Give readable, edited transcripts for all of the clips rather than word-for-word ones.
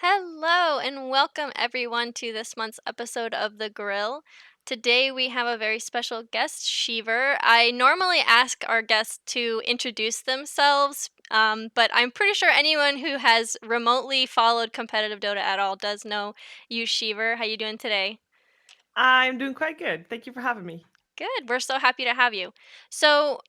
Hello, and welcome everyone to this month's episode of The Grill. Today we have a very special guest, Sheever. I normally ask our guests to introduce themselves, but I'm pretty sure anyone who has remotely followed competitive Dota at all does know you, Sheever. How you doing today? I'm doing quite good. Thank you for having me. Good. We're so happy to have you. So,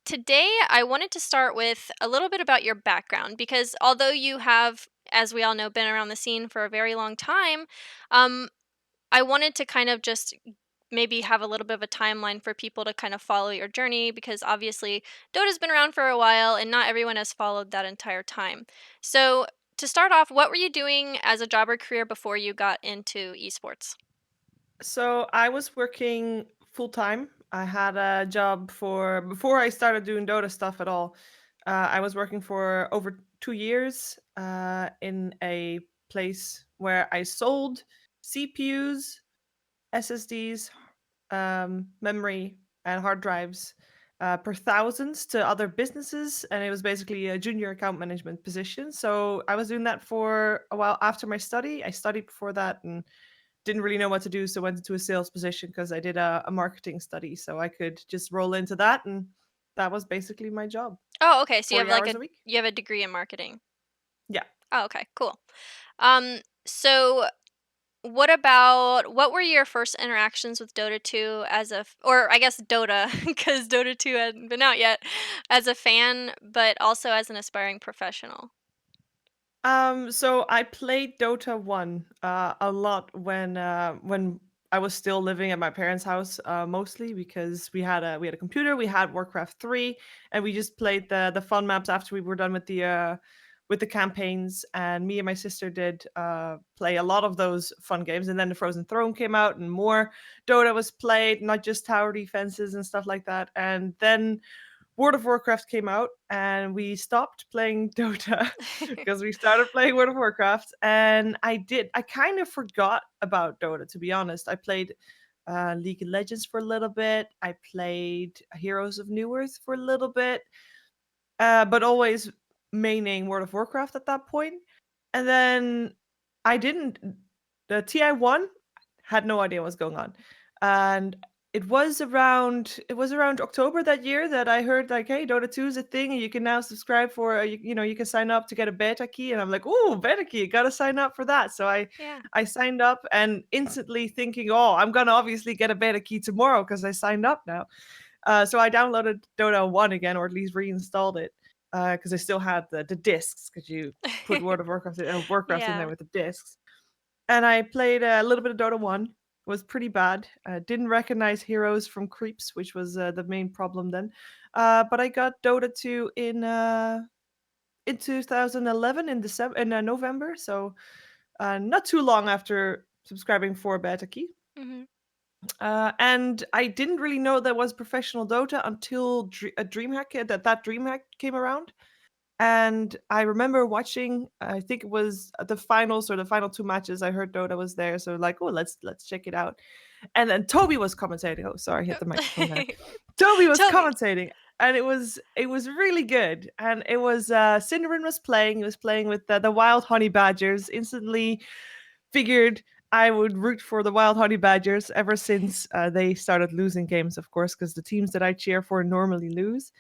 today I wanted to start with a little bit about your background because although you have, as we all know, been around the scene for a very long time, um, I wanted to kind of just maybe have a little bit of a timeline for people to kind of follow your journey because obviously Dota's been around for a while and not everyone has followed that entire time. So, to start off, what were you doing as a job or career before you got into esports? So I was working full time. I had a job for before I started doing Dota stuff at all. I was working for over 2 years in a place where I sold CPUs, SSDs, memory, and hard drives per thousands to other businesses, and it was basically a junior account management position. So I was doing that for a while after my study. I studied before that and didn't really know what to do, so went into a sales position because I did a marketing study, so I could just roll into that, and that was basically my job. Oh, okay. So you have 40 like hours a a week. you have a degree in marketing. Yeah. Oh, okay, cool. So what were your first interactions with Dota 2 as or I guess Dota, because Dota 2 hadn't been out yet, as a fan, but also as an aspiring professional? So I played Dota 1 a lot when I was still living at my parents' house, mostly because we had a computer, we had Warcraft 3, and we just played the fun maps after we were done with the campaigns. And me and my sister did play a lot of those fun games. And then the Frozen Throne came out, and more Dota was played, not just tower defenses and stuff like that. And then World of Warcraft came out and we stopped playing Dota because we started playing World of Warcraft. And I kind of forgot about Dota, to be honest. I played League of Legends for a little bit. I played Heroes of New Earth for a little bit, but always maining World of Warcraft at that point. And then I didn't, the TI1 had no idea what was going on. And it was around October that year that I heard like, hey, Dota 2 is a thing and you can now subscribe for you can sign up to get a beta key. And I'm like, oh, beta key, gotta sign up for that. So I Yeah. I signed up and instantly thinking, oh, I'm gonna obviously get a beta key tomorrow because I signed up now. So I downloaded Dota 1 again, or at least reinstalled it, because I still had the discs, because you put World of Warcraft Warcraft in there Yeah. with the discs. And I played a little bit of Dota 1. It was pretty bad. Didn't recognize heroes from creeps, which was the main problem then. But I got Dota 2 in 2011 in December in November, so not too long after subscribing for Beta Key. Mhm. And I didn't really know there was professional Dota until a DreamHack that DreamHack came around. And I remember watching, I think it was the finals or the final two matches. I heard Dota was there, so like, oh, let's check it out. And then Toby was commentating. Oh, sorry, I hit the microphone there. Toby was Tell me. commentating, and it was really good. And it was Cinderin was playing. He was playing with the Wild Honey Badgers. Instantly figured I would root for the Wild Honey Badgers ever since they started losing games, of course, because the teams that I cheer for normally lose.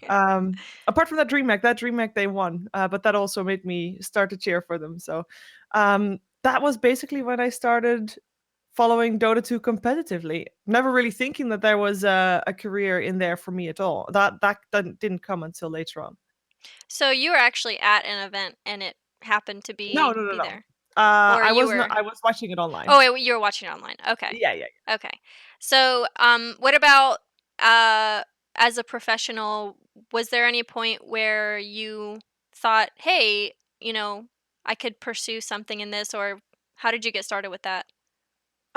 Apart from that Dream Mac they won, but that also made me start to cheer for them. So that was basically when I started following Dota 2 competitively. Never really thinking that there was a career in there for me at all. That didn't come until later on. So you were actually at an event and it happened to No, be no, no, be no. there? Or I you was not. were I was watching it Oh, online. wait, you were watching it online. Okay. Yeah, yeah. Okay. So, what about as a professional, was there any point where you thought, "Hey, I could pursue something in this," or how did you get started with that?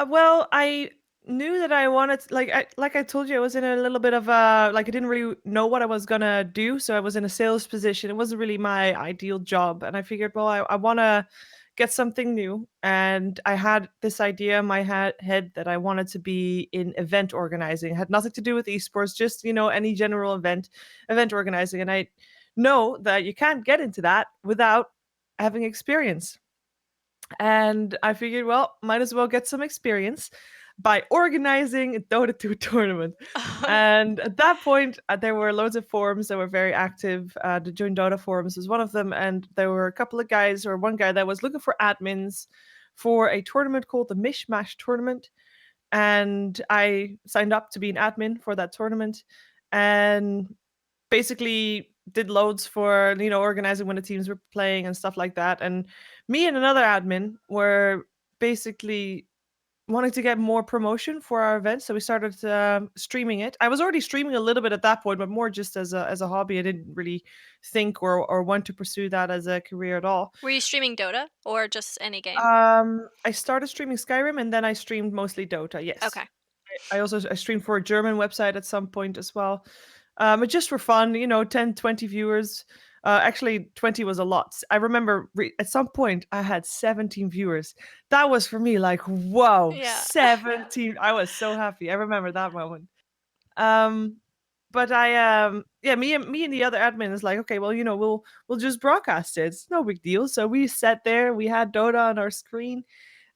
Well, I knew that I wanted like I told you, I was in a little bit of like I didn't really know what I was gonna do, so I was in a sales position. It wasn't really my ideal job, and I figured, well, I want to get something new, and I had this idea in my head that I wanted to be in event organizing. It had nothing to do with esports, just any general event organizing, and I know that you can't get into that without having experience. And I figured, well, might as well get some experience by organizing a Dota 2 tournament. And at that point, there were loads of forums that were very active. The Join Dota forums was one of them. And there were a couple of guys, or one guy that was looking for admins for a tournament called the Mishmash Tournament. And I signed up to be an admin for that tournament. And basically did loads for organizing when the teams were playing and stuff like that. And me and another admin were basically wanting to get more promotion for our event, so we started streaming it. I was already streaming a little bit at that point, but more just as a hobby. I didn't really think or want to pursue that as a career at all. Were you streaming Dota or just any game? I started streaming Skyrim, and then I streamed mostly Dota. Yes. Okay. I also I streamed for a German website at some point as well. But just for fun, 10, 20 viewers. Actually, 20 was a lot. I remember at some point I had 17 viewers. That was for me like, whoa, Yeah. 17. I was so happy. I remember that moment. Um, but yeah, me and the other admin is like, okay, well, we'll just broadcast it. It's no big deal. So we sat there, we had Dota on our screen,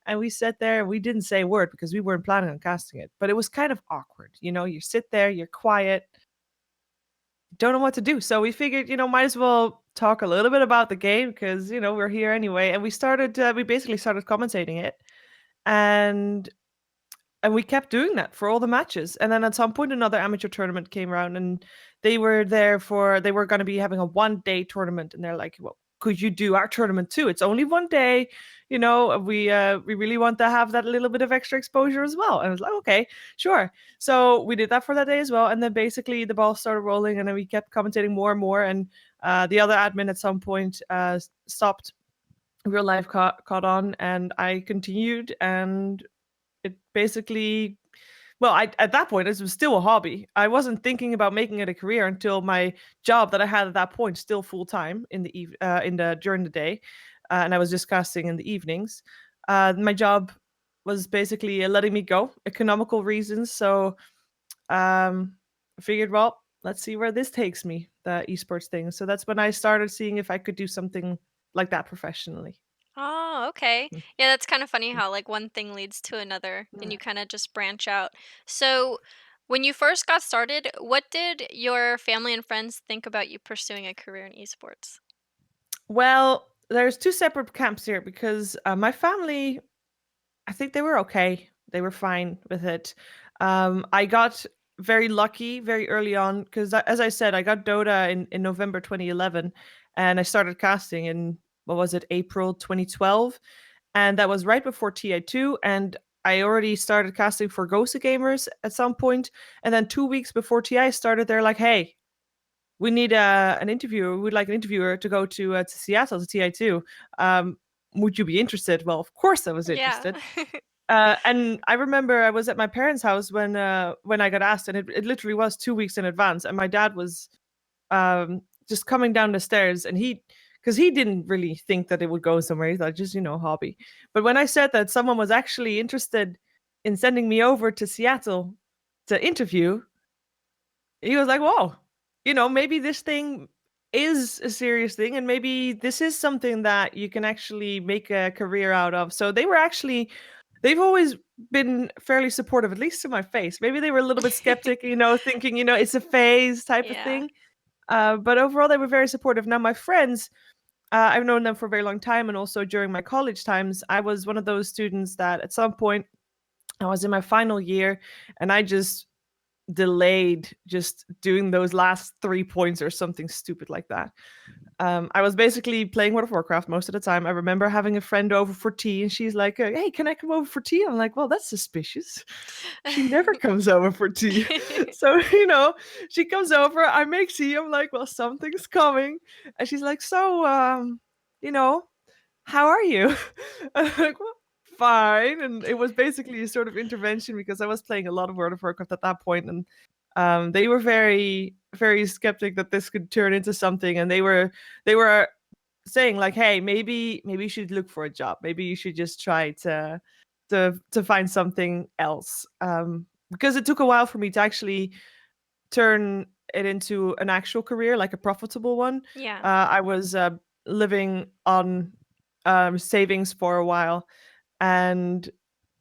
and we sat there and we didn't say a word because we weren't planning on casting it. But it was kind of awkward. You sit there, you're quiet, don't know what to do. So we figured, might as well talk a little bit about the game because, we're here anyway. And we basically started commentating it. And and we kept doing that for all the matches. And then at some point, another amateur tournament came around, and they were going to be having a 1 day tournament. And they're like, well, could you do our tournament too? It's only 1 day. We really want to have that little bit of extra exposure as well. And I was like, okay, sure. So we did that for that day as well. And then basically the ball started rolling, and then we kept commentating more and more. And the other admin at some point stopped. Real life caught on, and I continued, and it basically, well, at that point it was still a hobby. I wasn't thinking about making it a career until my job that I had at that point, still full time in the during the day, and I was just casting in the evenings. My job was basically letting me go, economical reasons. So I figured, well, let's see where this takes me, the esports thing. So that's when I started seeing if I could do something like that professionally. Oh, okay. Mm, Yeah, that's kind of funny how like one thing leads to another and mm, you kind of just branch out. So, when you first got started, what did your family and friends think about you pursuing a career in esports? Well, there's two separate camps here because my family, I think they were okay. They were fine with it. I got very lucky very early on because, as I said, I got Dota in November 2011, and I started casting in, what was it, April 2012, and that was right before TI2. And I already started casting for Ghost Gamers at some point, and then 2 weeks before TI started, they're like, "Hey, we need an interviewer. We'd like an interviewer to go to Seattle to TI2. Um, would you be interested?" Well, of course, I was Yeah. interested. And I remember I was at my parents' house when I got asked, and it literally was 2 weeks in advance. And my dad was just coming down the stairs, and because he didn't really think that it would go somewhere. He thought just hobby. But when I said that someone was actually interested in sending me over to Seattle to interview, he was like, "Whoa, maybe this thing is a serious thing, and maybe this is something that you can actually make a career out of." So they've always been fairly supportive, at least to my face. Maybe they were a little bit skeptic, thinking, it's a phase type of Yeah. thing. But overall, they were very supportive. Now, my friends, I've known them for a very long time, and also during my college times, I was one of those students that at some point I was in my final year, and I just delayed just doing those last 3 points or something stupid like that. I was basically playing World of Warcraft most of the time. I remember having a friend over for tea, and she's like, "Hey, can I come over for tea?" I'm like, "Well, that's suspicious. She never comes over for tea." So, she comes over, I make tea. I'm like, "Well, something's coming." And she's like, "So, you know, how are you?" I'm like, "Well, fine." And it was basically a sort of intervention because I was playing a lot of World of Warcraft at that point, and they were very, very skeptic that this could turn into something, and they were saying like, "Hey, maybe you should look for a job. Maybe you should just try to find something else." Because it took a while for me to actually turn it into an actual career, like a profitable one. Yeah. I was living on. savings for a while, and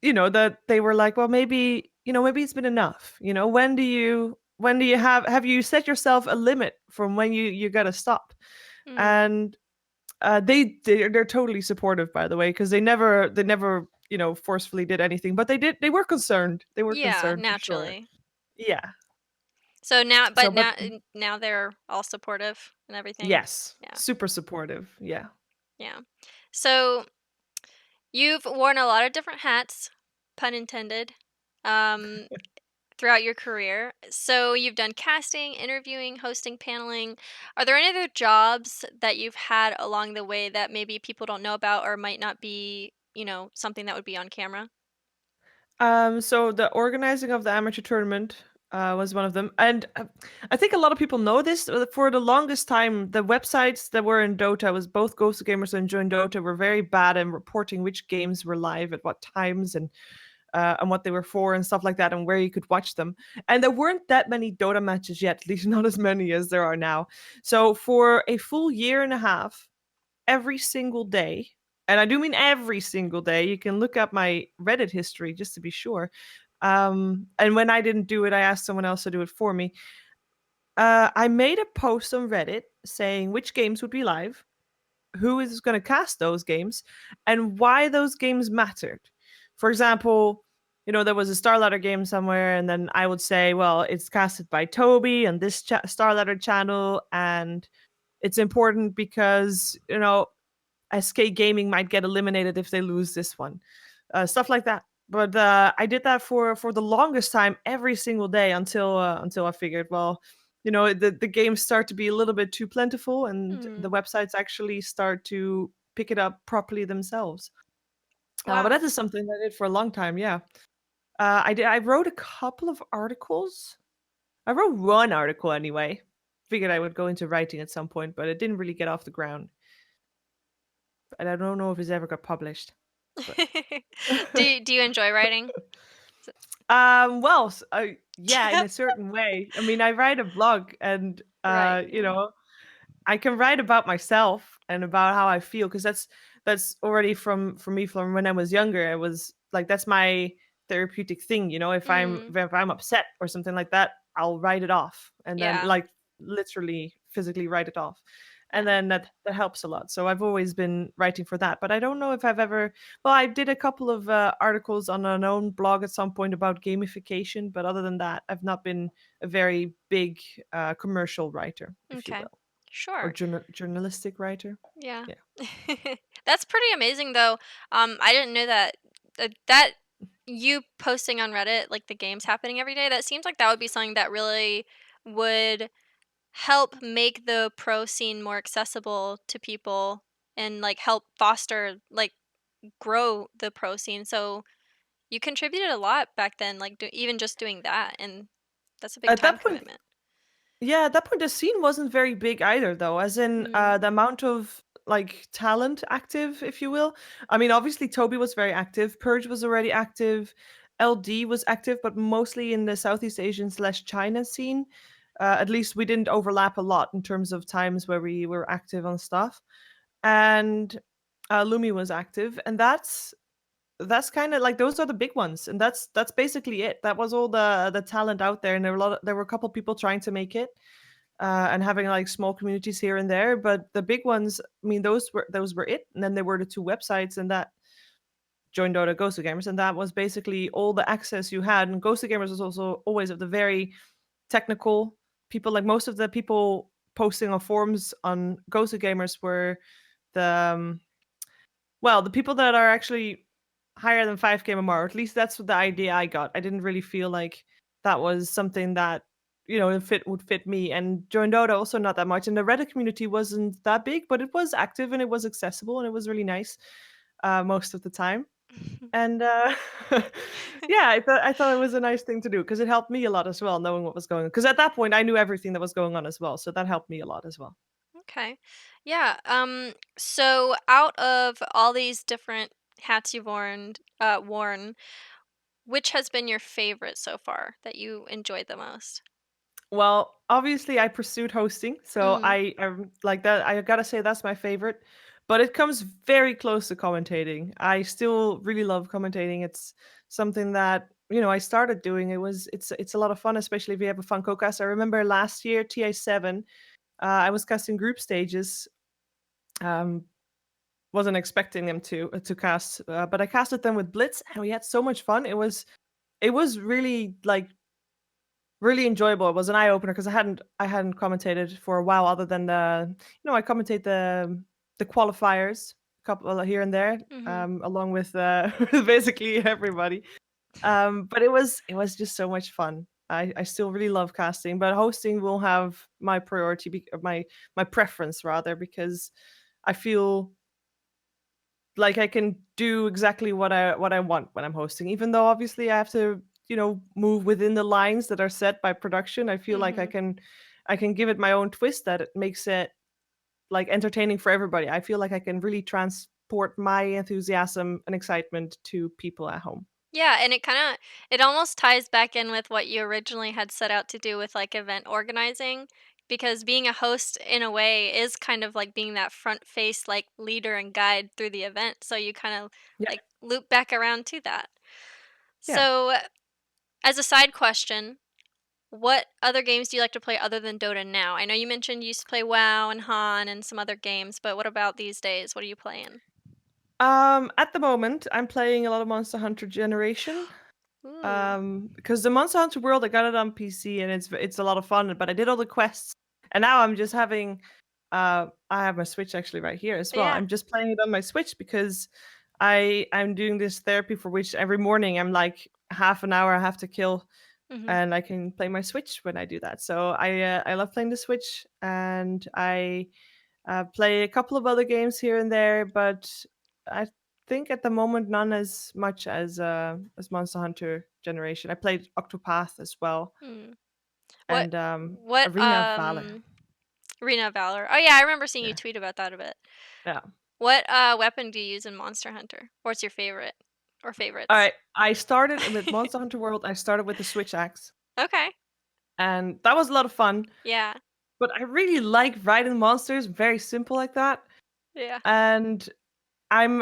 that they were like, well, maybe maybe it's been enough. When do you have you set yourself a limit from when you gotta stop? Mm. And they're totally supportive, by the way, because they never forcefully did anything, but they were concerned. They were Yeah, concerned for sure. naturally. Yeah. So now So, but but now they're all supportive and everything? yes, Yeah, super supportive. Yeah. yeah. So, you've worn a lot of different hats, pun intended, um, throughout your career. So, you've done casting, interviewing, hosting, paneling. Are there any other jobs that you've had along the way that maybe people don't know about or might not be, something that would be on camera? So the organizing of the amateur tournament was one of them, and I think a lot of people know this. For the longest time, the websites that were in Dota, was both Ghost Gamers and Join Dota, were very bad in reporting which games were live at what times, and what they were for and stuff like that, and where you could watch them. And there weren't that many Dota matches yet, at least not as many as there are now. So for a full year and a half, every single day, and I do mean every single day. You can look up my Reddit history just to be sure. And when I didn't do it, I asked someone else to do it for me. I made a post on Reddit saying which games would be live, who is going to cast those games, and why those games mattered. For example, there was a Starladder game somewhere, and then I would say, well, it's casted by Toby on this Starladder channel, and it's important because SK Gaming might get eliminated if they lose this one, stuff like that. But I did that for the longest time, every single day, until I figured, well, the games start to be a little bit too plentiful, and the Mm, websites actually start to pick it up properly themselves. But wow. that is something that I did for a long time. Yeah, I did. I wrote a couple of articles. I wrote one article anyway. Figured I would go into writing at some point, but it didn't really get off the ground. And I don't know if it's ever got published. But Do you enjoy writing? S well, yeah, in a certain way. I mean, I write a blog, and Right, yeah. I can write about myself and about how I feel, because that's already from me from when I was younger. I was like, that's my therapeutic thing. If I'm Mm, if I'm upset or something like that, I'll write it off, and then yeah, like literally physically write it off, and yeah. then that helps a lot. So I've always been writing for that, but I don't know if I've ever. Well, I did a couple of articles on an own blog at some point about gamification, but other than that, I've not been a very big commercial writer, if you Okay. will, or Sure. journalistic writer. Yeah. Yeah. That's pretty amazing though. I didn't know that you posting on Reddit, like, the games happening every day, that seems like that would be something that really would help make the pro scene more accessible to people and, like, help foster, like, grow the pro scene. So you contributed a lot back then, like, even just doing that, and that's a big At time that point, commitment. yeah, at that point, the scene wasn't very big either, though, as in Mm, the amount of like talent active, if you will. I mean, obviously, Toby was very active, Purge was already active, LD was active, but mostly in the Southeast Asian slash China scene. At least we didn't overlap a lot in terms of times where we were active on stuff. And Lumi was active, and that's kind of like, those are the big ones, and that's basically it. That was all the talent out there, and there were a couple people trying to make it, and having like small communities here and there, but the big ones, I mean, those were it. And then there were the two websites, and that joined Dota, Ghost Gamers, and that was basically all the access you had. And Ghost Gamers was also always of the very technical people. Like, most of the people posting on forums on Ghost Gamers were the well, the people that are actually higher than 5K MMR, at least that's what the idea I got. I didn't really feel like that was something that, would fit me. And joined Dota also not that much. And the Reddit community wasn't that big, but it was active and it was accessible and it was really nice most of the time. And yeah, I thought it was a nice thing to do, because it helped me a lot as well, knowing what was going on. Because at that point I knew everything that was going on as well. So that helped me a lot as well. okay. Yeah, so out of all these different hats you've worn, which has been your favorite so far that you enjoyed the most? Well, obviously, I pursued hosting, so Mm, I like that. I gotta say that's my favorite. but it comes very close to commentating. I still really love commentating. It's something that, I started doing. It's a lot of fun, especially if you have a fun co-cast. I remember last year, TI7, I was casting group stages. Um, wasn't expecting them to cast, but I casted them with Blitz, and we had so much fun. It was really like really enjoyable. It was an eye opener because I hadn't commentated for a while, other than I commentate the qualifiers, a couple here and there, Mhm. along with with basically everybody. But it was just so much fun. I still really love casting, but hosting will have my priority, my preference rather, because I feel like I can do exactly what I want when I'm hosting, even though obviously I have to, move within the lines that are set by production. I feel like I Mhm. can I can give it my own twist that it makes it like entertaining for everybody. I feel like I can really transport my enthusiasm and excitement to people at home. Yeah, and it almost ties back in with what you originally had set out to do with, like, event organizing, because being a host in a way is kind of like being that front face, like, leader and guide through the event, so you kind of, Yeah, like, loop back around to that. yeah. So, as a side question, what other games do you like to play other than Dota now? I know you mentioned you used to play WoW and Han and some other games, but what about these days? What are you playing? At the moment, I'm playing a lot of Monster Hunter Generation. Ooh. Because the Monster Hunter World, I got it on PC and it's a lot of fun, but I did all the quests, and now I'm just having I have my Switch actually right here as well. Yeah. I'm just playing it on my Switch because I'm doing this therapy for which every morning I'm like half an hour I have to kill, Mhm. and I can play my Switch when I do that. So I love playing the Switch, and I play a couple of other games here and there, but I think at the moment none as much as Monster Hunter Generation. I played Octopath as well, Hmm. What and what, Arena of Valor. Arena of Valor. Oh, yeah, I remember seeing you Yeah, tweet about that a bit. yeah. What, weapon do you use in Monster Hunter? What's your favorite or All favorites? right, I started with Monster Hunter World. I started with the Switch Axe, Okay. and that was a lot of fun. Yeah. But I really like riding monsters, very simple like that. Yeah. And I'm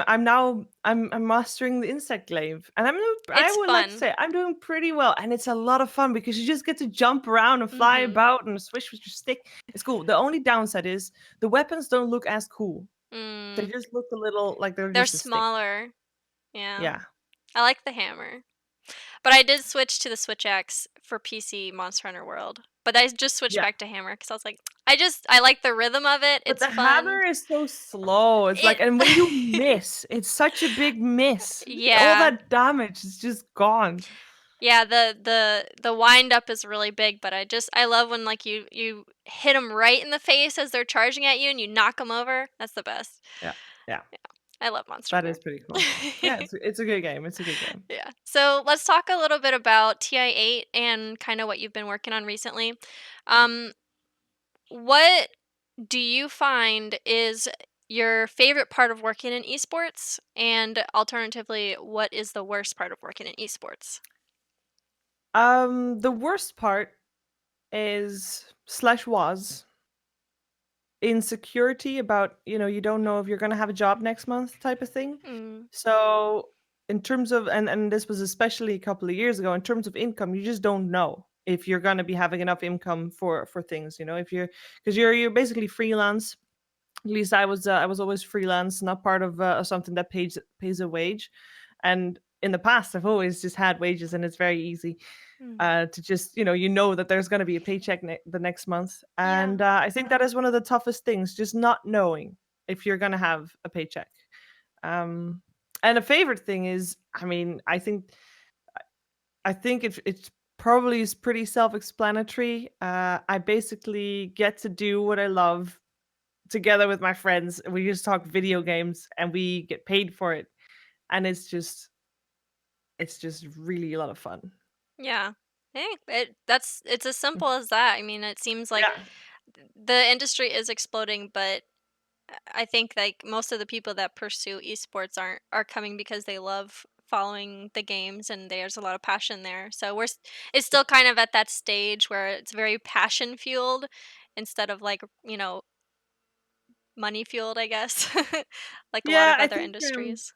mastering the insect glaive, and I It's would like to fun. say I'm doing pretty well, and it's a lot of fun because you just get to jump around and fly Mhm. about and swish with your stick. It's cool. The only downside is the weapons don't look as cool. They Mm. just look a little like they're They're just a stick. smaller. Yeah. Yeah, I like the hammer. But I did switch to the Switch X for PC Monster Hunter World. But I just switched yeah. back to hammer because I was like, I like the rhythm of it. But It's the fun. hammer is so slow. It's It like, and when you miss, it's such a big miss. All Yeah. that damage is just gone. Yeah, the wind up is really big, but I love when, like, you hit them right in the face as they're charging at you and you knock them over. That's the best. Yeah, yeah. Yeah. I love Monster That is pretty cool. Yeah, Hunter. it's a good game. It's a good game. Yeah. So, let's talk a little bit about TI8 and kinda what you've been working on recently. Um, what do you find is your favorite part of working in esports? And alternatively, what is the worst part of working in esports? The worst part is slash was insecurity about, you don't know if you're gonna have a job next month type of thing. Mm, So in terms of, and this was especially a couple of years ago, in terms of income, you just don't know if you're gonna be having enough income for things, if you're because you're basically freelance. At least I was always freelance, not part of something that pays a wage. And in the past, I've always just had wages, and it's very easy mm. to just you know that there's going to be a paycheck the next month. Yeah. And I think that is one of the toughest things, just not knowing if you're going to have a paycheck. um and a favorite thing is, I mean, I think it's probably is pretty self-explanatory. I basically get to do what I love together with my friends. We just talk video games and we get paid for it, and it's just really a lot of fun. Yeah. Hey, it's as simple as that. I mean, it seems like Yeah. the industry is exploding, but I think like most of the people that pursue esports are coming because they love following the games and there's a lot of passion there. So it's still kind of at that stage where it's very passion fueled instead of like, money fueled, I guess, like a lot Yeah, of I other think industries.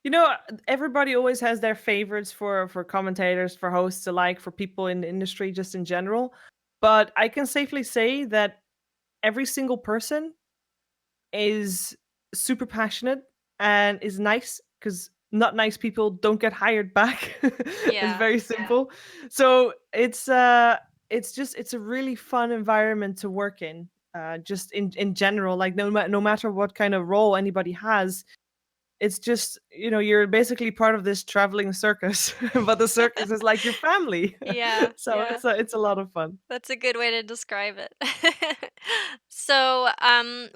you know, everybody always has their favorites for commentators, for hosts alike, for people in the industry just in general. But I can safely say that every single person is super passionate and is nice because not nice people don't get hired back. It's Yeah. very simple. So it's just it's a really fun environment to work in. Just in general, like no matter what kind of role anybody has, it's just you're basically part of this traveling circus, but the circus is like your family. Yeah, So yeah. it's a lot of fun. That's a good way to describe it. So,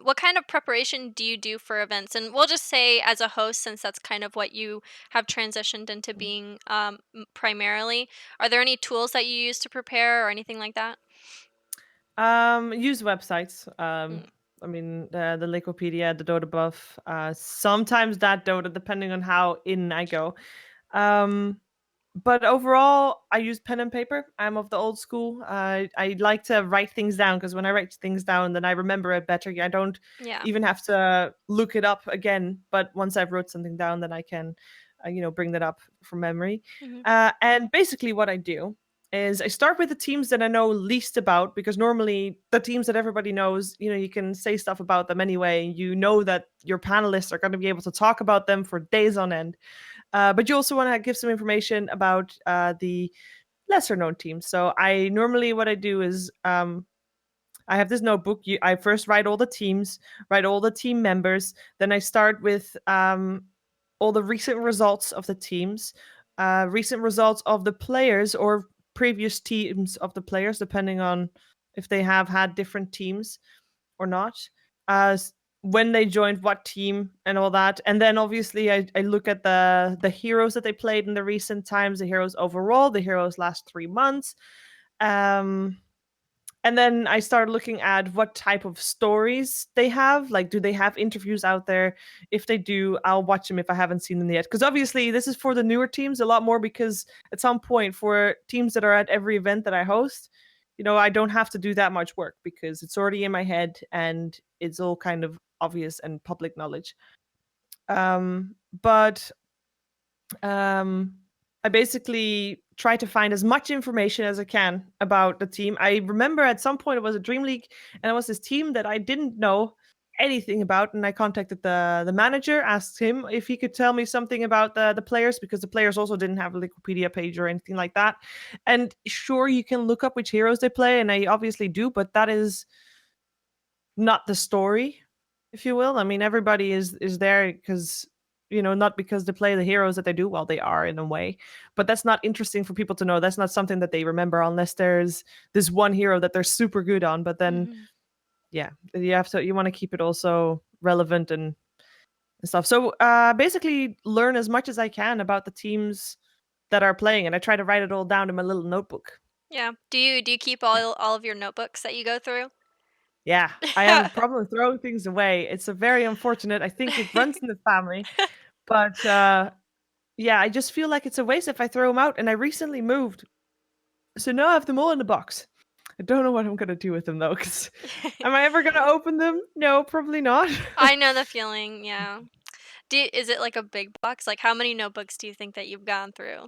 what kind of preparation do you do for events? And we'll just say as a host, since that's kind of what you have transitioned into being primarily. Are there any tools that you use to prepare or anything like that? Use websites. Mm, I mean, the Liquipedia, the Dota buff. Sometimes that Dota, depending on how in I go. Um, but overall, I use pen and paper. I'm of the old school. I like to write things down because when I write things down, then I remember it better. I don't yeah. even have to look it up again. But once I've wrote something down, then I can, bring that up from memory. Hmm. And basically, what I do is I start with the teams that I know least about because normally the teams that everybody knows, you can say stuff about them anyway. You know that your panelists are going to be able to talk about them for days on end. But you also want to give some information about the lesser known teams. So I normally what I do is I have this notebook. I first write all the teams, write all the team members. Then I start with all the recent results of the teams, recent results of the players or previous teams of the players, depending on if they have had different teams or not. Uh, when they joined what team and all that, and then obviously I look at the heroes that they played in the recent times, the heroes overall, the heroes last 3 months. Um, and then I started looking at what type of stories they have. Like, do they have interviews out there? If they do, I'll watch them if I haven't seen them yet. Because obviously, this is for the newer teams a lot more. Because at some point, for teams that are at every event that I host, I don't have to do that much work because it's already in my head and it's all kind of obvious and public knowledge. But um, I basically try to find as much information as I can about the team. I remember at some point it was a Dream League, and it was this team that I didn't know anything about, and I contacted the manager, asked him if he could tell me something about the players because the players also didn't have a Wikipedia page or anything like that. And sure, you can look up which heroes they play, and I obviously do, but that is not the story, if you will. I mean, everybody is there because not because they play the heroes that they do. Well, they are in a way, but that's not interesting for people to know. That's not something that they remember unless there's this one hero that they're super good on. But then, Hmm. yeah, you want to keep it also relevant and stuff. So basically, learn as much as I can about the teams that are playing, and I try to write it all down in my little notebook. Yeah. Do you keep Yeah. all of your notebooks that you go through? Yeah, I have a problem throwing things away. It's a very unfortunate. I think it runs in the family, but yeah, I just feel like it's a waste if I throw them out. And I recently moved, so now I have them all in the box. I don't know what I'm gonna do with them though. Cause am I ever gonna open them? No, probably not. I know the feeling. Yeah. Is it like a big box? Like, how many notebooks do you think that you've gone through?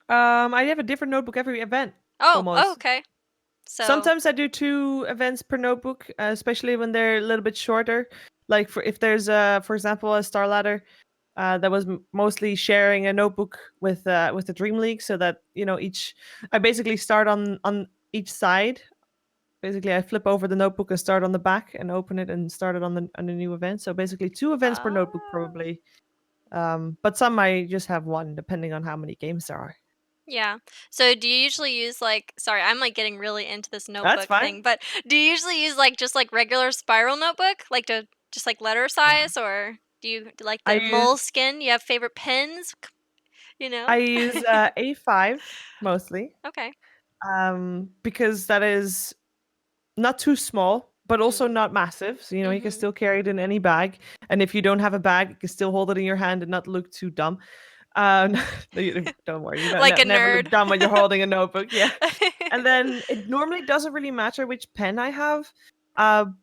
I have a different notebook every event, Oh, almost. okay. So, Sometimes I do 2 events per notebook, especially when they're a little bit shorter. Like for if there's for example, a Star Ladder that was mostly sharing a notebook with the Dream League, so that each I basically start on each side. Basically, I flip over the notebook and start on the back and open it and start it on the new event. So basically, 2 events per notebook ah, probably. But some I just have one, depending on how many games there are. yeah. So, do you usually use like, sorry, I'm like getting really into this That's notebook fine. thing, but do you usually use like just like regular spiral notebook, like to just like letter Yeah. size, or do you like I the use moleskin? You have favorite pens, you know? I use A5 mostly. Okay. Because that is not too small, but also Mm. not massive. So, you can Mhm. still carry it in any bag. And if you don't have a bag, you can still hold it in your hand and not look too dumb. No, don't worry, you don't Like a never look nerd. dumb when you're holding a notebook. Yeah. And then it normally doesn't really matter which pen I have.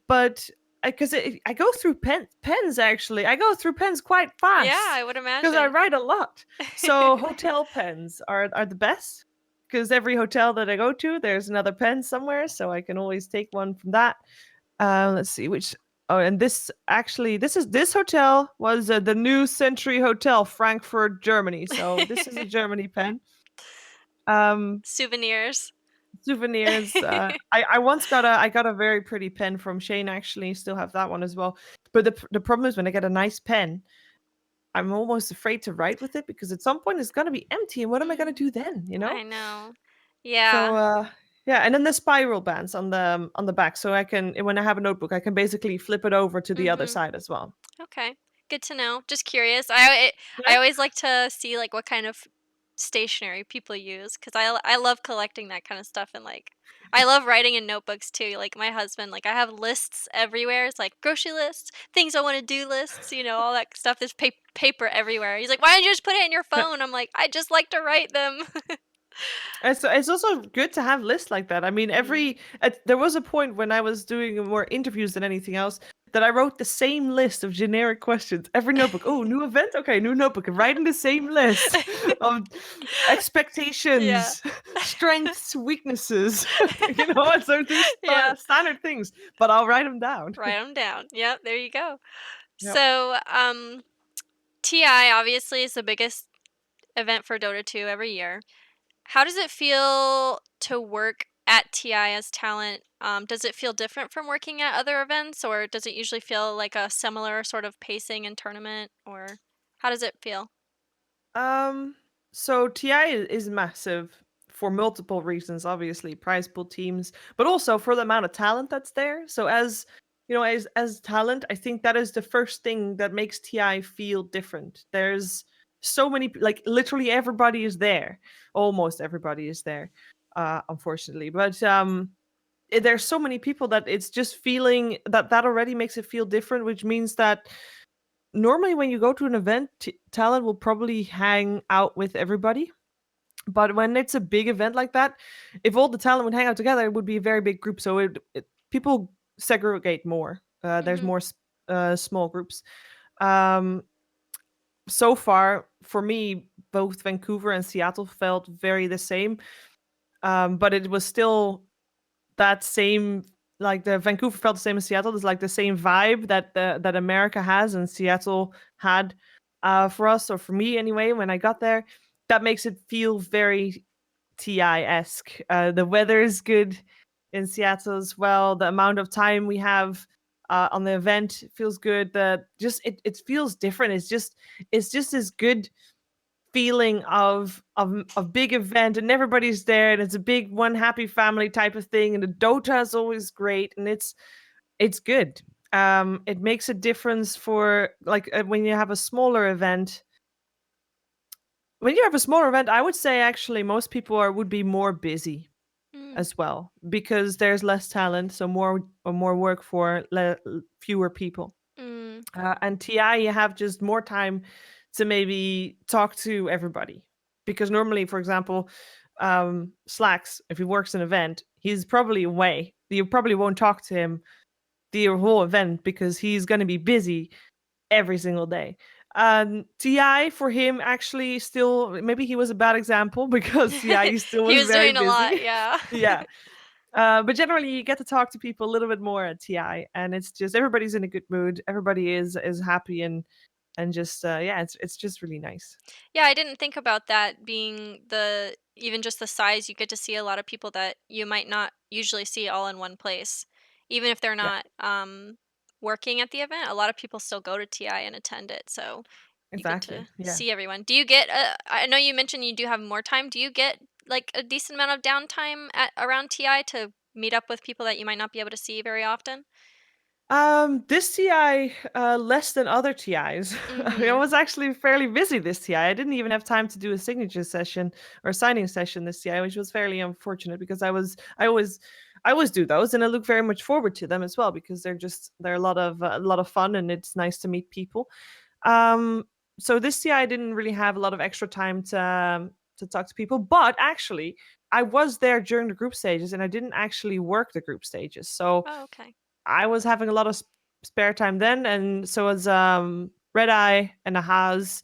But because I go through pens actually. I go through pens quite Yeah, fast I would because I imagine. write a lot. So hotel pens are the best because every hotel that I go to, there's another pen somewhere, so I can always take one from that. Let's see which. Oh, and this hotel was the New Century Hotel, Frankfurt, Germany. So this is a Germany pen. Um, Souvenirs. Souvenirs. I got a very pretty pen from Shane actually. Still have that one as well. But the problem is when I get a nice pen, I'm almost afraid to write with it because at some point it's gonna be empty, and what am I gonna Mm, do then? You know? I know. So Yeah. yeah, and then the spiral bands on the back, so I can when I have a notebook, I can basically flip it over to the other Mhm. side as well. Okay. Good to know. Just curious. I Yeah. always like to see, like, what kind of stationery people use, 'cause I love collecting that kinda stuff, and, like, I love writing in notebooks too. Like, my husband, like, I have lists everywhere. It's like grocery lists, things I wanna do lists, all that stuff. There's paper everywhere. He's like, "Why don't you just put it in your phone?" I'm like, "I just like to write them." It's also good to have lists like that. I mean, Mhm. there was a point when I was doing more interviews than anything else that I wrote the same list of generic questions every notebook. Oh, new event, okay, new notebook, and writing the same list of Yeah. expectations, strengths, weaknesses. So these Yeah. standard things, but I'll write them down. Write them down. Yep, there you go. Yep. So, TI obviously is the biggest event for Dota 2 every year. How does it feel to work at TI as talent? Does it feel different from working at other events, or does it usually feel like a similar sort of pacing and tournament, or how does it feel? Um, so TI is massive for multiple reasons, obviously, prize pool teams, but also for the amount of talent that's there. So as talent, I think that is the first thing that makes TI feel different. There's so many like literally everybody is there. Almost everybody is there, unfortunately. But there's so many people that it's just feeling that already makes it feel different, which means that normally when you go to an event, talent will probably hang out with everybody. But when it's a big event like that, if all the talent would hang out together, it would be a very big group. So people segregate more. There's Mhm. more small groups. Um, so far, for me, both Vancouver and Seattle felt very the same. But it was still that same like the Vancouver felt the same as Seattle. There's like the same vibe that America has and Seattle had for us or for me anyway when I got there. That makes it feel very TI esque. The weather is good in Seattle as well. The amount of time we have on the event feels good. The just it feels different. It's just as good feeling of big event and everybody's there and it's a big one happy family type of thing and the Dota is always great and it's good. It makes a difference for like when you have a smaller event. When you have a smaller event, I would say actually most people would be more busy Mm. as well because there's less talent, so more work for fewer people. Mm. And TI, you have just more time to maybe talk to everybody. Because normally, for example, Slacks, if he works an event, he's probably away. You probably won't talk to him the whole event because he's going to be busy every single day. TI for him actually still, maybe he was a bad example because TI still He was was very doing a lot, busy. yeah. Yeah. But generally, you get to talk to people a little bit more at TI, and it's just everybody's in a good mood. Everybody is happy and just yeah, it's just really nice. Yeah, I didn't think about that being even just the size. You get to see a lot of people that you might not usually see all in one place. Even if they're Yeah, not working at the event, a lot of people still go to TI and attend it. So you get to exactly. Yeah. see everyone. Do you get I know you mentioned you do have more time. Do you get like a decent amount of downtime at around TI to meet up with people that you might not be able to see very often? This TI less than other TIs. I Mhm. was actually fairly busy this TI. I didn't even have time to do a signature session or a signing session this TI, which was fairly unfortunate because I always do those and I look very much forward to them as well because they're a lot of fun and it's nice to meet people. Um, so this year I didn't really have a lot of extra time to talk to people, but actually I was there during the group stages and I didn't actually work the group stages. So Oh, okay. I was having a lot of spare time then, and so was Red Eye and a Haas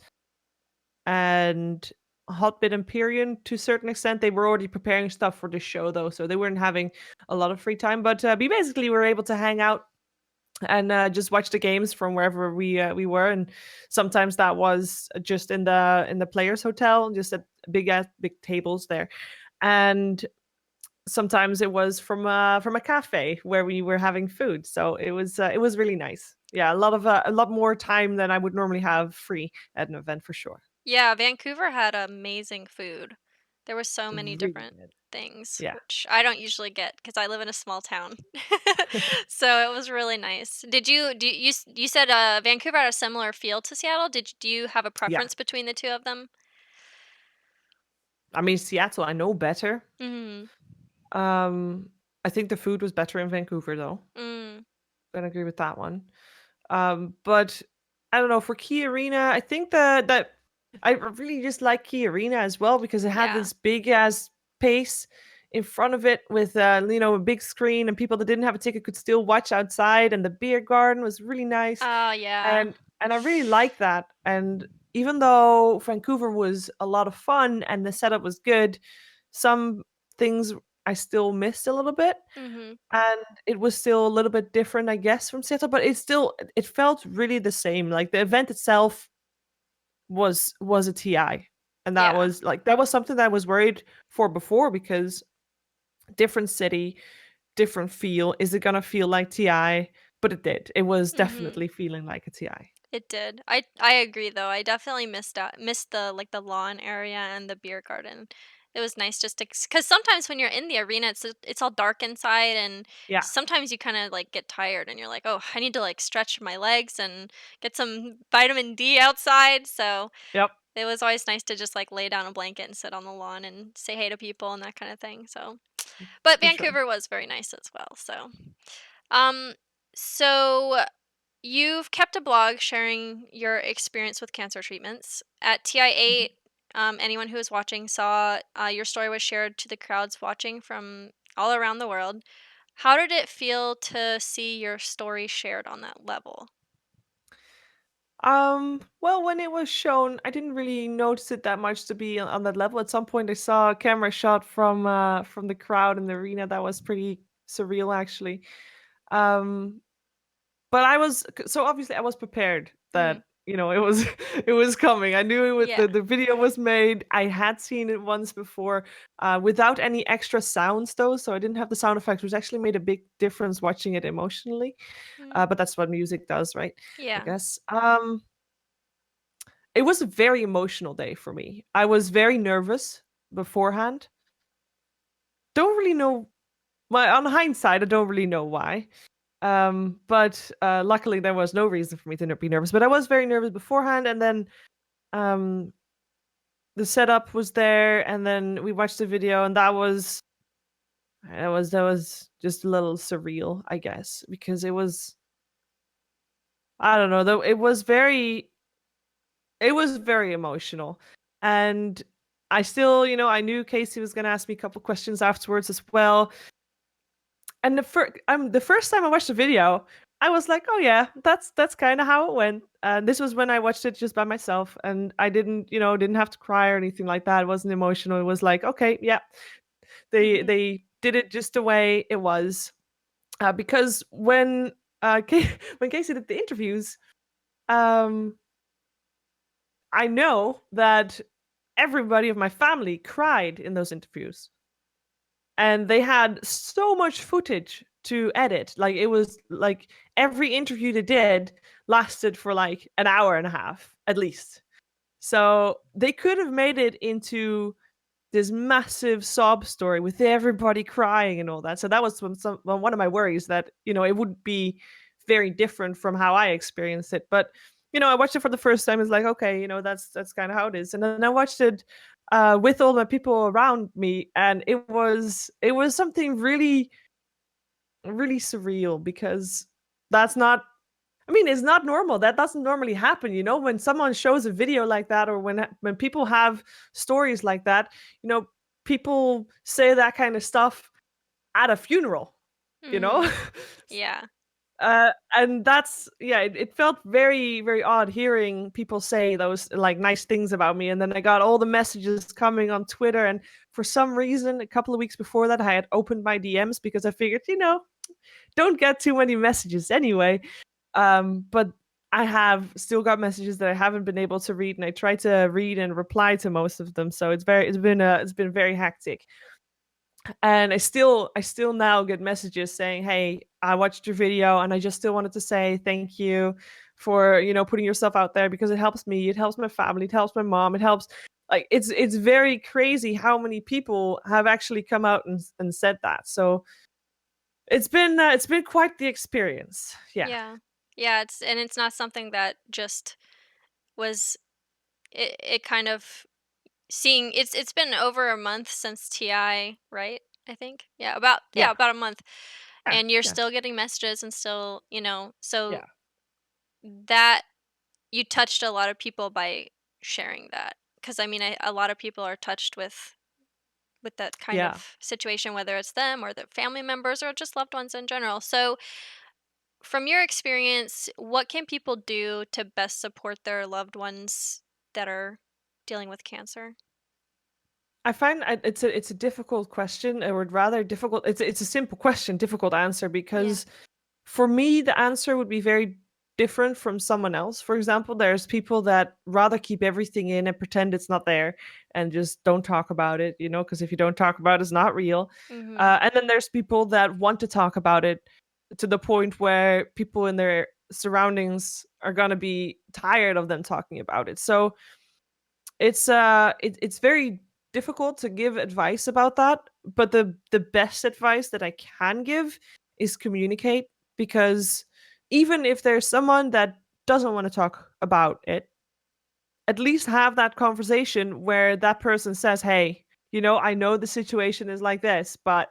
and Hotbit Empyrean to a certain extent. They were already preparing stuff for the show though, so they weren't having a lot of free time. But we basically were able to hang out and just watch the games from wherever we were, and sometimes that was just in the players' hotel, just at big tables there, and sometimes it was from a cafe where we were having food. So it was really nice. Yeah, a lot more time than I would normally have free at an event for sure. Yeah, Vancouver had amazing food. There were so many Really different good. things, Yeah. which I don't usually get because I live in a small town. So it was really nice. Did you do you s- you said Vancouver had a similar feel to Seattle? Do you have a Yeah. preference between the two of them? I mean, Seattle, I know better. Mhm. Um, I think the food was better in Vancouver though. Mm. Gonna agree with that one. But I don't know, for Key Arena, I think that I really just like Key Arena as well because it had Yeah. this big ass pace in front of it with a big screen, and people that didn't have a ticket could still watch outside, and the beer garden was really nice. Oh, yeah. And I really like that. And even though Vancouver was a lot of fun and the setup was good, some things I still missed a little bit, Mhm. and it was still a little bit different, I guess, from Seattle, but it felt really the same. Like the event itself was a TI. And Yeah. that was something that I was worried for before, because different city, different feel. Is it gonna feel like TI? But it did. It was Mhm. definitely feeling like a TI. It did. I agree though. I definitely missed the like the lawn area and the beer garden. It was nice just to cuz sometimes when you're in the arena it's all dark inside and Yeah. sometimes you kind of like get tired and you're like, "Oh, I need to like stretch my legs and get some vitamin D outside." So, Yep. it was always nice to just like lay down a blanket and sit on the lawn and say hey to people and that kind of thing. So, but For sure. Vancouver was very nice as well. Um so you've kept a blog sharing your experience with cancer treatments. At Mhm. TI8, anyone who was watching saw your story was shared to the crowds watching from all around the world. How did it feel to see your story shared on that level? Well, when it was shown, I didn't really notice it that much to be on that level. At some point I saw a camera shot from the crowd in the arena that was pretty surreal actually. Um but so obviously I was prepared Mm, that, it was it was coming. I knew yeah. the video was made. I had seen it once before, without any extra sounds though, so I didn't have the sound effects, which actually made a big difference watching it emotionally. Mm, But that's what music does, right? I yeah. guess. It was a very emotional day for me. I was very nervous beforehand. Don't really know why. On hindsight, I don't really know why. But luckily there was no reason for me to be nervous. But I was very nervous beforehand, and then um, the setup was there, and then we watched the video, and that was just a little surreal, I guess, because it was, I don't know, though it was very emotional. And I still, I knew Casey was going to ask me a couple questions afterwards as well. And the first time I watched the video, I was like, "Oh yeah, that's kind of how it went." And this was when I watched it just by myself, and I didn't have to cry or anything like that. It wasn't emotional. It was like, "Okay, yeah, Hmm. they did it just the way it was." Because when when Casey did the interviews, um, I know that everybody of my family cried in those interviews, and they had so much footage to edit. Like it was like every interview they did lasted for like an hour and a half at least. So they could have made it into this massive sob story with everybody crying and all that. So that was one of my worries, that it would be very different from how I experienced it. But I watched it for the first time. It's like, okay, that's kind of how it is. And then I watched it with all my people around me, and it was something really really surreal, because that's not. I mean, it's not normal. That doesn't normally happen, when someone shows a video like that, or when people have stories like that, you know, people say that kind of stuff at a funeral, you know? Hmm. Yeah. And that's yeah, it felt very, very odd hearing people say those like nice things about me. And then I got all the messages coming on Twitter. And for some reason, a couple of weeks before that, I had opened my DMs because I figured, don't get too many messages anyway. But I have still got messages that I haven't been able to read, and I try to read and reply to most of them. So it's been very hectic. And I still now get messages saying, "Hey, I watched your video, and I just still wanted to say thank you for putting yourself out there because it helps me, it helps my family, it helps my mom, it helps." Like it's very crazy how many people have actually come out and said that. So it's been quite the experience. Yeah, Yeah. Yeah, it's not something that just was it kind of seeing it's been over a month since TI, right? I think. Yeah, yeah, about a month. yeah, And you're yeah, still getting messages and still, so yeah, that you touched a lot of people by sharing that. Because I mean, a lot of people are touched with that kind yeah. of situation, whether it's them or their family members or just loved ones in general. So, from your experience, what can people do to best support their loved ones that are dealing with cancer? I find it's a difficult question, or rather difficult. It's a simple question, difficult answer Yeah. because for me the answer would be very different from someone else. For example, there's people that rather keep everything in and pretend it's not there and just don't talk about it, because if you don't talk about it, it's not real. Mhm. And then there's people that want to talk about it to the point where people in their surroundings are gonna be tired of them talking about it. So it's very difficult to give advice about that, but the best advice that I can give is communicate, because even if there's someone that doesn't want to talk about it, at least have that conversation where that person says, "Hey, I know the situation is like this, but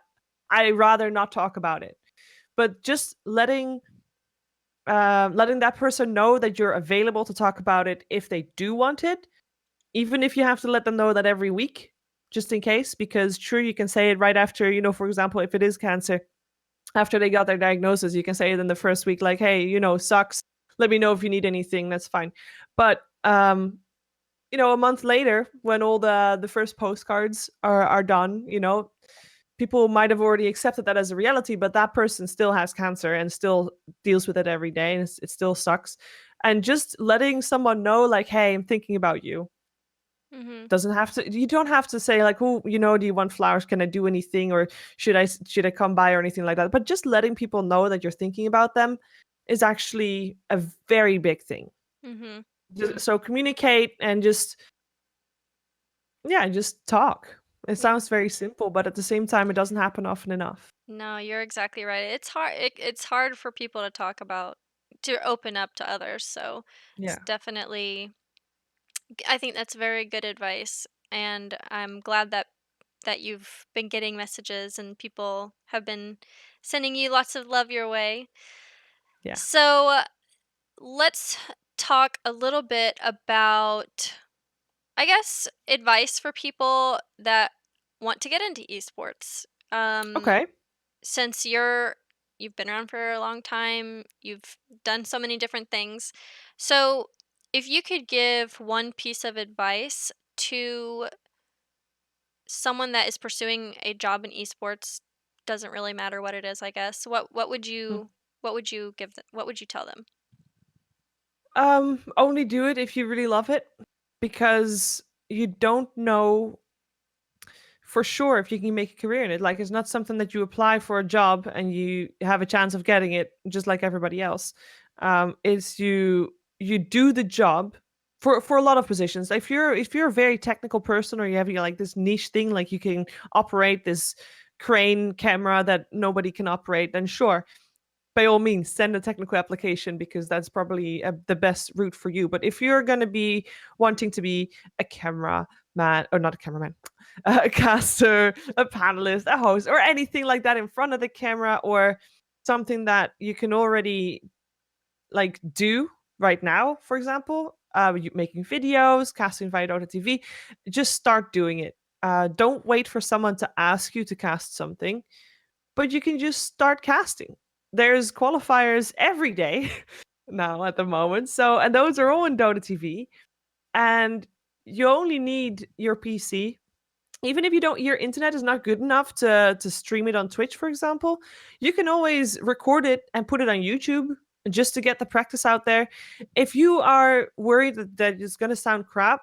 I rather not talk about it." But just letting that person know that you're available to talk about it if they do want it, even if you have to let them know that every week, just in case, because sure, you can say it right after, for example, if it is cancer, after they got their diagnosis, you can say it in the first week, like, hey, sucks. Let me know if you need anything. That's fine. But a month later, when all the first postcards are done, people might have already accepted that as a reality, but that person still has cancer and still deals with it every day, and it still sucks. And just letting someone know, like, hey, I'm thinking about you, Mhm. doesn't have to you don't have to say like, oh, do you want flowers, can I do anything, or should I come by, or anything like that. But just letting people know that you're thinking about them is actually a very big thing. Mhm. So communicate and just, yeah, just talk. It Yeah. sounds very simple, but at the same time it doesn't happen often enough. No, you're exactly right. It's hard for people to talk about, to open up to others. So it's Yeah, definitely, I think that's very good advice, and I'm glad that you've been getting messages and people have been sending you lots of love your way. yeah. So let's talk a little bit about, I guess, advice for people that want to get into esports. Um, Okay. since you've been around for a long time, you've done so many different things. So, if you could give one piece of advice to someone that is pursuing a job in esports, doesn't really matter what it is, I guess. What would Mm. you give them? What would you tell them? Only do it if you really love it, because you don't know for sure if you can make a career in it. Like, it's not something that you apply for a job and you have a chance of getting it just like everybody else. It's you do the job for a lot of positions. If you're a very technical person, or you have like this niche thing, like you can operate this crane camera that nobody can operate, then sure, by all means, send a technical application, because that's probably the best route for you. But if you're going to be wanting to be a cameraman, or not a cameraman, a caster, a panelist, a host, or anything like that in front of the camera, or something that you can already like do right now, for example, making videos, casting via Dota TV, just start doing it. Don't wait for someone to ask you to cast something, but you can just start casting. there's qualifiers every day now at the moment. So, and those are all in Dota TV, and you only need your PC. Even if you don't, your internet is not good enough to stream it on Twitch, for example, you can always record it and put it on YouTube just to get the practice out there. If you are worried that it's going to sound crap,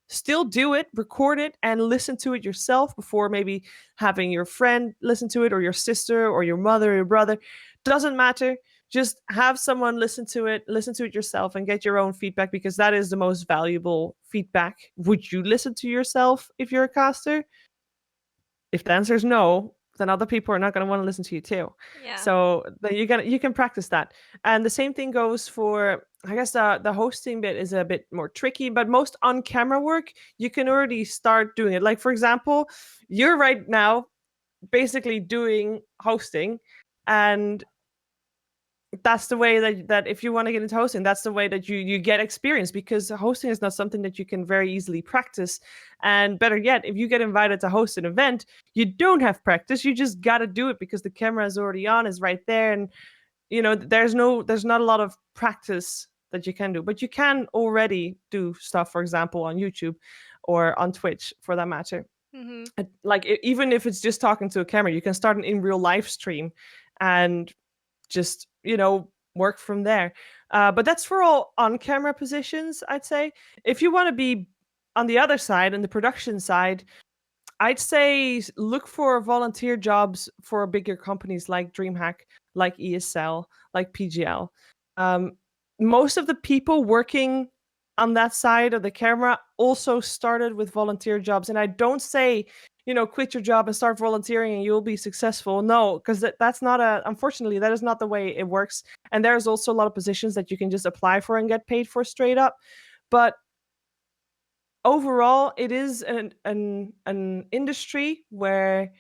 still do it, record it, and listen to it yourself before maybe having your friend listen to it, or your sister, or your mother, or your brother. Doesn't matter. Just have someone listen to it yourself, and get your own feedback, because that is the most valuable feedback. Would you listen to yourself if you're a caster? If the answer is no, then other people are not going to want to listen to you too. Yeah. So then you can practice that, and the same thing goes for, I guess, the hosting bit is a bit more tricky, but most on camera work you can already start doing it. Like for example, you're right now basically doing hosting, and that's the way that if you want to get into hosting, that's the way that you get experience, because hosting is not something that you can very easily practice. And better yet, if you get invited to host an event, you don't have practice, you just got to do it because the camera is already on, is right there, and there's not a lot of practice that you can do, but you can already do stuff, for example, on YouTube or on Twitch for that matter. Mhm. Like even if it's just talking to a camera, you can start an in real live stream and just work from there. But that's for all on camera positions, I'd say. If you want to be on the other side, and the production side, I'd say look for volunteer jobs for bigger companies like DreamHack, like ESL, like PGL. Um, Most of the people working on that side of the camera also started with volunteer jobs. And I don't say, quit your job and start volunteering and you'll be successful. No, because that's not unfortunately, that is not the way it works. And there's also a lot of positions that you can just apply for and get paid for straight up. But overall, it is an industry where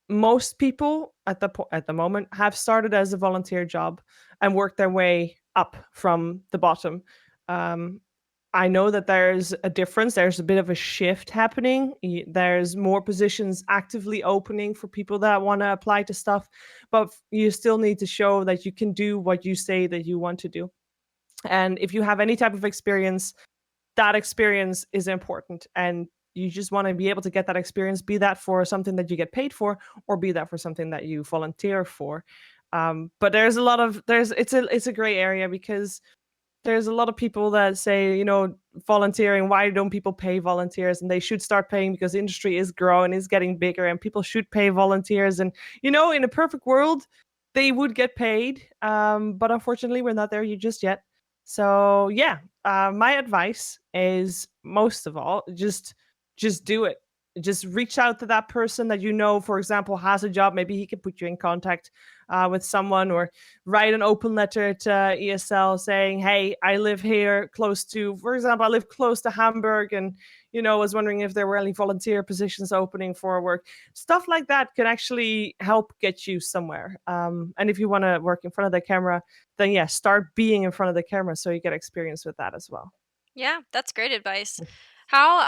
most people at the moment have started as a volunteer job and worked their way up from the bottom. Um, I know that there's a difference. There's a bit of a shift happening. There's more positions actively opening for people that want to apply to stuff, but you still need to show that you can do what you say that you want to do. And if you have any type of experience, that experience is important, and you just want to be able to get that experience, be that for something that you get paid for, or be that for something that you volunteer for. But there's a lot of there's it's a gray area, because there's a lot of people that say, volunteering, why don't people pay volunteers? And they should start paying, because the industry is growing, is getting bigger, and people should pay volunteers. And in a perfect world, they would get paid, but unfortunately we're not there just yet. So yeah, my advice is, most of all, just do it. Just reach out to that person that for example, has a job. Maybe he can put you in contact with someone, or write an open letter to ESL saying, hey, I live here close to, for example, I live close to Hamburg, and was wondering if there were any volunteer positions opening for work. Stuff like that can actually help get you somewhere. And if you want to work in front of the camera, then yeah, start being in front of the camera so you get experience with that as well. Yeah, that's great advice. How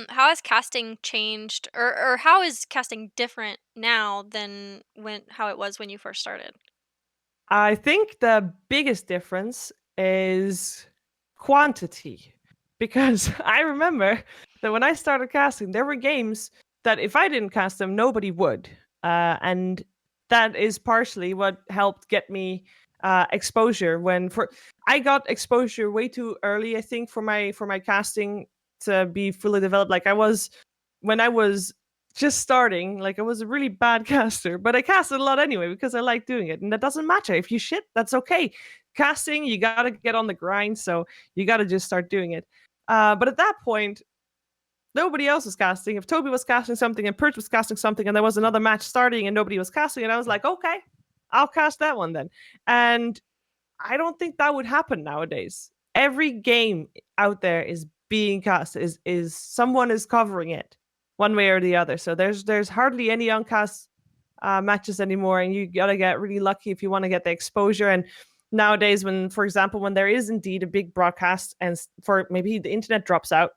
has casting changed, or how is casting different now than when how it was when you first started? I think the biggest difference is quantity. Because I remember that when I started casting, there were games that if I didn't cast them, nobody would. And that is partially what helped get me exposure. I got exposure way too early, I think, for my casting to be fully developed. Like when I was just starting, like I was a really bad caster, but I casted a lot anyway because I like doing it. And that doesn't matter. If you shit, that's okay. Casting, you gotta get on the grind, so you gotta just start doing it. But at that point, nobody else was casting. If Toby was casting something and Perch was casting something, and there was another match starting and nobody was casting, and I was like, okay, I'll cast that one then. And I don't think that would happen nowadays. Every game out there is being cast, is someone is covering it one way or the other. So there's hardly any uncast matches anymore, and you gotta get really lucky if you want to get the exposure. And nowadays, when, for example, when there is indeed a big broadcast, and for maybe the internet drops out,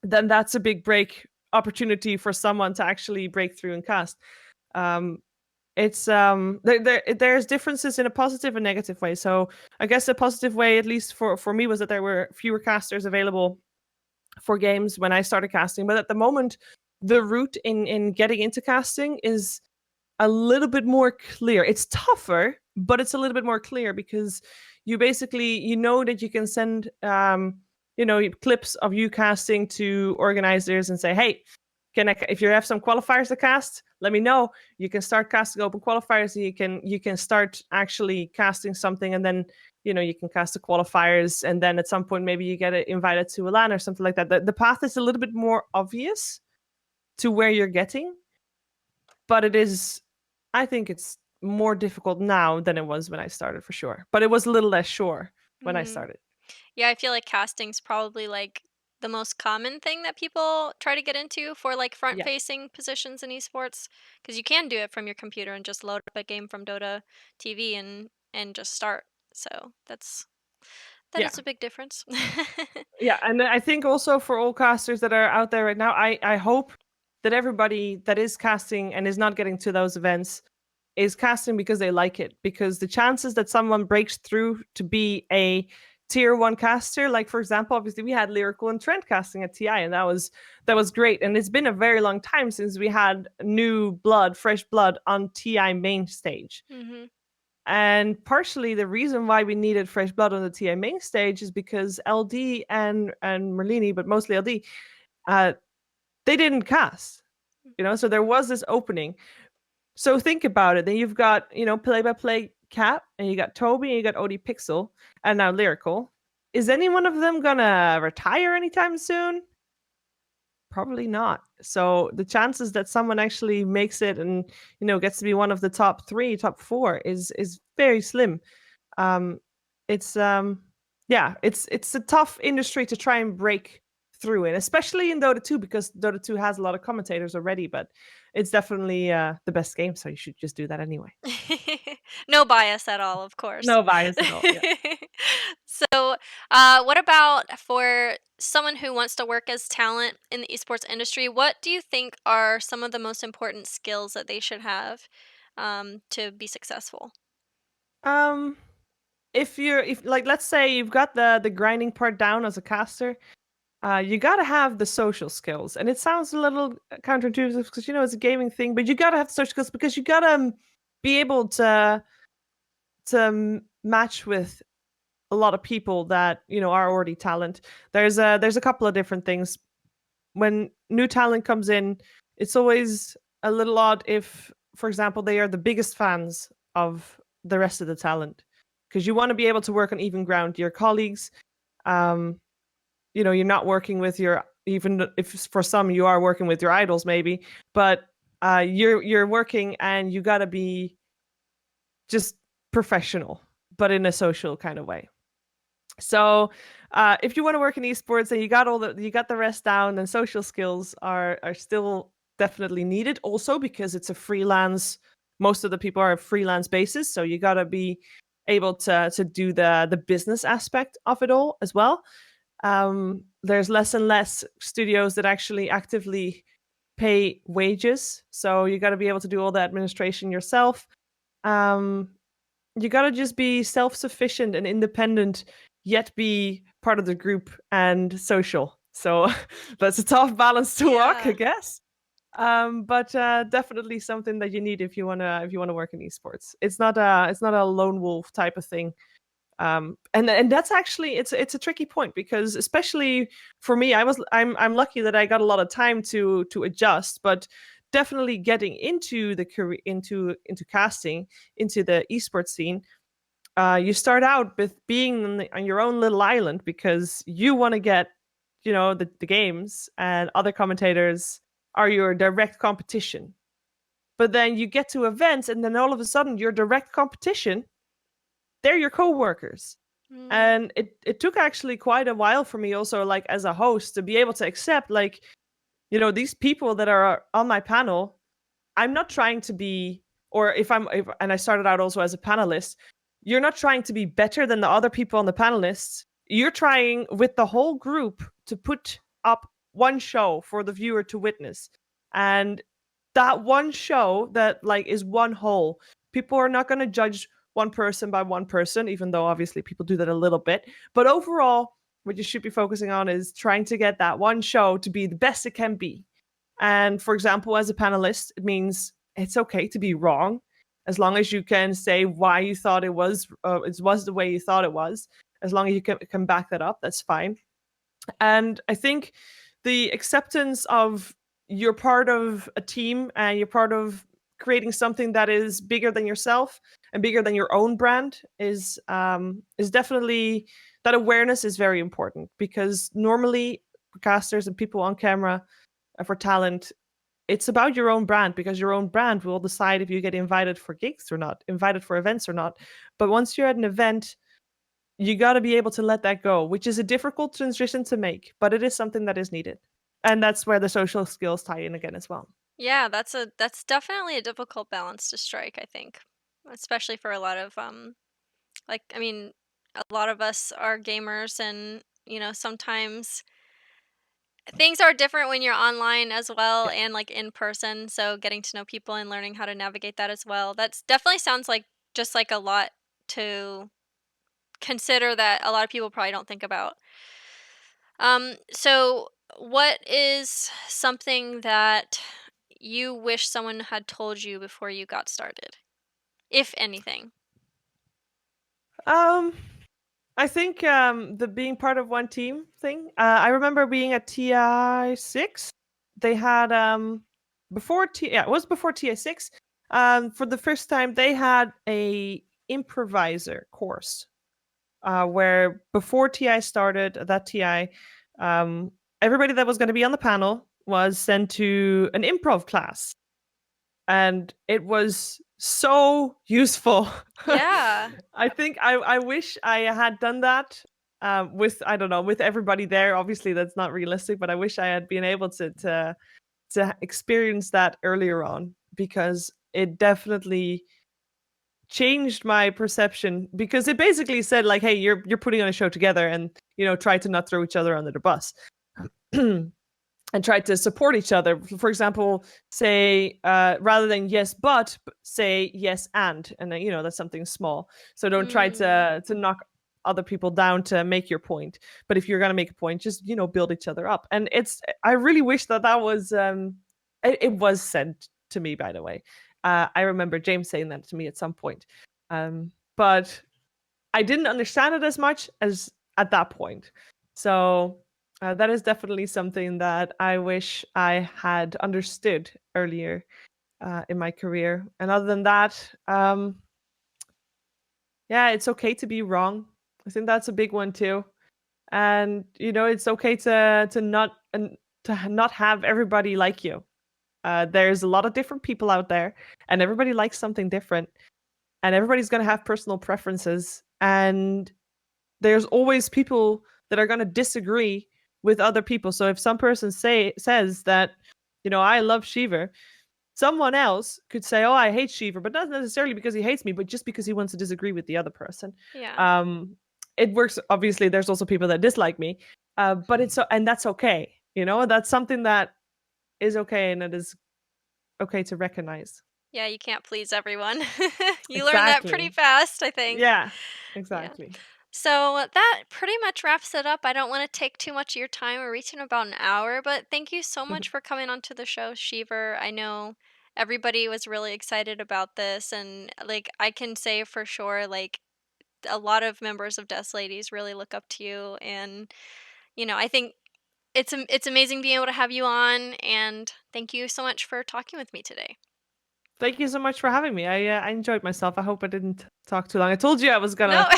then that's a big break opportunity for someone to actually break through and cast. Um, It's there's differences in a positive and negative way. So I guess the positive way, at least for me, was that there were fewer casters available for games when I started casting. But at the moment, the route in getting into casting is a little bit more clear. It's tougher, but it's a little bit more clear because you basically you know that you can send clips of you casting to organizers and say, hey, can I, if you have some qualifiers to cast, let me know. You can start casting open qualifiers, and you can start actually casting something, and then you can cast the qualifiers, and then at some point maybe you get invited to a LAN or something like that. The path is a little bit more obvious to where you're getting, but it is, I think it's more difficult now than it was when I started, for sure. But it was a little less sure when I Mhm. started. Yeah, I feel like casting's probably, like, the most common thing that people try to get into for, like, Yeah. front-facing positions in esports, because you can do it from your computer and just load up a game from Dota TV and just start. So, that Yeah. is a big difference. Yeah, and I think also for all casters that are out there right now, I hope that everybody that is casting and is not getting to those events is casting because they like it. Because the chances that someone breaks through to be a tier one caster, like for example, obviously we had Lyrical and Trent casting at TI, and that was great. And it's been a very long time since we had new blood, fresh blood on TI main stage. Mhm. And partially the reason why we needed fresh blood on the TI main stage is because LD and Merlini, but mostly LD, uh, they didn't cast. So there was this opening. So think about it. Then you've got, play by play Cap, and you got Toby, and you got OD Pixel, and now Lyrical. Is any one of them gonna retire anytime soon? Probably not. So the chances that someone actually makes it and gets to be one of the top three, top four is very slim. Um, it's yeah, it's a tough industry to try and break through in, especially in Dota 2 because Dota 2 has a lot of commentators already. But it's definitely the best game, so you should just do that anyway. No bias at all, of course. No bias at all. Yeah. So, what about for someone who wants to work as talent in the esports industry? What do you think are some of the most important skills that they should have to be successful? Um, if like let's say you've got the grinding part down as a caster, you gotta have the social skills. And it sounds a little counterintuitive because it's a gaming thing, but you gotta have the social skills because you gotta be able to match with a lot of people that are already talent. There's a couple of different things. When new talent comes in, it's always a little odd if, for example, they are the biggest fans of the rest of the talent, because you want to be able to work on even ground. Your colleagues, um, you're not working with your, even if for some you are working with your idols maybe, but you're working and you got to be just professional, but in a social kind of way. So if you want to work in esports and you got the rest down, then social skills are still definitely needed. Also because it's a freelance, most of the people are a freelance basis, so you got to be able to do the business aspect of it all as well. There's less and less studios that actually actively pay wages, so you got to be able to do all the administration yourself. um, you gotta just be self-sufficient and independent, yet be part of the group and social. So that's a tough balance to walk, I Yeah. guess. But definitely something that you need if you wanna work in esports. It's not a lone wolf type of thing. And that's actually it's a tricky point because especially for me, I'm lucky that I got a lot of time to adjust, but definitely getting into the career into casting into the esports scene, you start out with being on your own little island because you want to get, the games, and other commentators are your direct competition. But then you get to events, and then all of a sudden, your direct competition, they're your coworkers. Mm. And it took actually quite a while for me, also, like as a host, to be able to accept, like, these people that are on my panel, I'm not trying to be, or and I started out also as a panelist, you're not trying to be better than the other people on the panelists. You're trying with the whole group to put up one show for the viewer to witness. And that one show that like is one whole. People are not going to judge one person by one person, even though obviously people do that a little bit. But overall, what you should be focusing on is trying to get that one show to be the best it can be. And for example, as a panelist, it means it's okay to be wrong as long as you can say why you thought it was the way you thought it was. As long as you can back that up, that's fine. And I think the acceptance of you're part of a team and you're part of creating something that is bigger than yourself and bigger than your own brand is definitely, that awareness is very important, because normally casters and people on camera for talent, it's about your own brand, because your own brand will decide if you get invited for gigs or not, invited for events or not. But once you're at an event, you got to be able to let that go, which is a difficult transition to make, but it is something that is needed. And that's where the social skills tie in again as well. Yeah, that's definitely a difficult balance to strike, I think. Especially for a lot of like I mean, a lot of us are gamers and, sometimes things are different when you're online as well Yeah. and like in person, so getting to know people and learning how to navigate that as well. That's definitely sounds like just like a lot to consider that a lot of people probably don't think about. So what is something that you wish someone had told you before you got started, if anything? Um, I think the being part of one team thing. I remember being at TI6. They had it was before TI6. For the first time, they had a improviser course where before TI started, that TI, um, everybody that was going to be on the panel was sent to an improv class. And it was so useful. Yeah. I think I wish I had done that with, I don't know, with everybody there. Obviously, that's not realistic, but I wish I had been able to experience that earlier on, because it definitely changed my perception, because it basically said like, hey, you're putting on a show together, and try to not throw each other under the bus. And try to support each other. For example, say rather than yes but, say yes and then that's something small. So don't try Mm. to knock other people down to make your point. But if you're gonna make a point, just build each other up. And I really wish that was it was said to me, by the way. I remember James saying that to me at some point, but I didn't understand it as much as at that point. So that is definitely something that I wish I had understood earlier in my career. And other than that, yeah, it's okay to be wrong. I think that's a big one too. And it's okay to not have everybody like you. There's a lot of different people out there, and everybody likes something different, and everybody's gonna have personal preferences, and there's always people that are going to disagree with other people. So if some person says that, I love Sheever, someone else could say, "Oh, I hate Sheever," but not necessarily because he hates me, but just because he wants to disagree with the other person. Yeah. Um, it works. Obviously, there's also people that dislike me, but and that's okay. That's something that is okay, and it is okay to recognize. Yeah, you can't please everyone. You learn that pretty Exactly. fast, I think. Yeah. Yeah. Exactly. So that pretty much wraps it up. I don't want to take too much of your time. We're reaching about an hour, but thank you so much for coming onto the show, Sheever. I know everybody was really excited about this, and like I can say for sure, like a lot of members of Desoladies really look up to you, and I think it's amazing being able to have you on, and thank you so much for talking with me today. Thank you so much for having me. I enjoyed myself. I hope I didn't talk too long. I told you I was No. gonna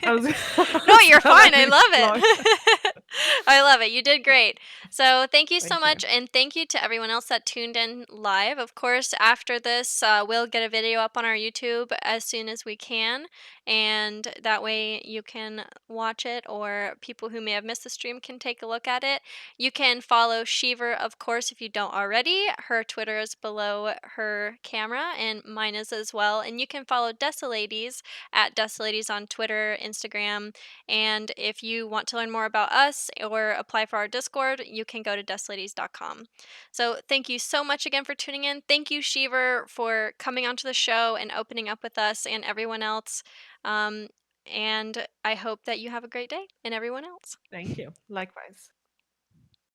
I was I No, was you're gonna fine, I be love long. it. I love it, you did great. So, thank you so Thank you. much, and thank you to everyone else that tuned in live. Of course, after this, we'll get a video up on our YouTube as soon as we can, and that way you can watch it, or people who may have missed the stream can take a look at it. You can follow Sheever, of course, if you don't already. Her Twitter is below her camera, and mine is as well. And you can follow Desoladies at Desoladies on Twitter, Instagram. And if you want to learn more about us, us or apply for our Discord, you can go to desoladies.com. So thank you so much again for tuning in. Thank you, Sheever, for coming onto the show and opening up with us and everyone else. Um, and I hope that you have a great day and everyone else. Thank you. Likewise.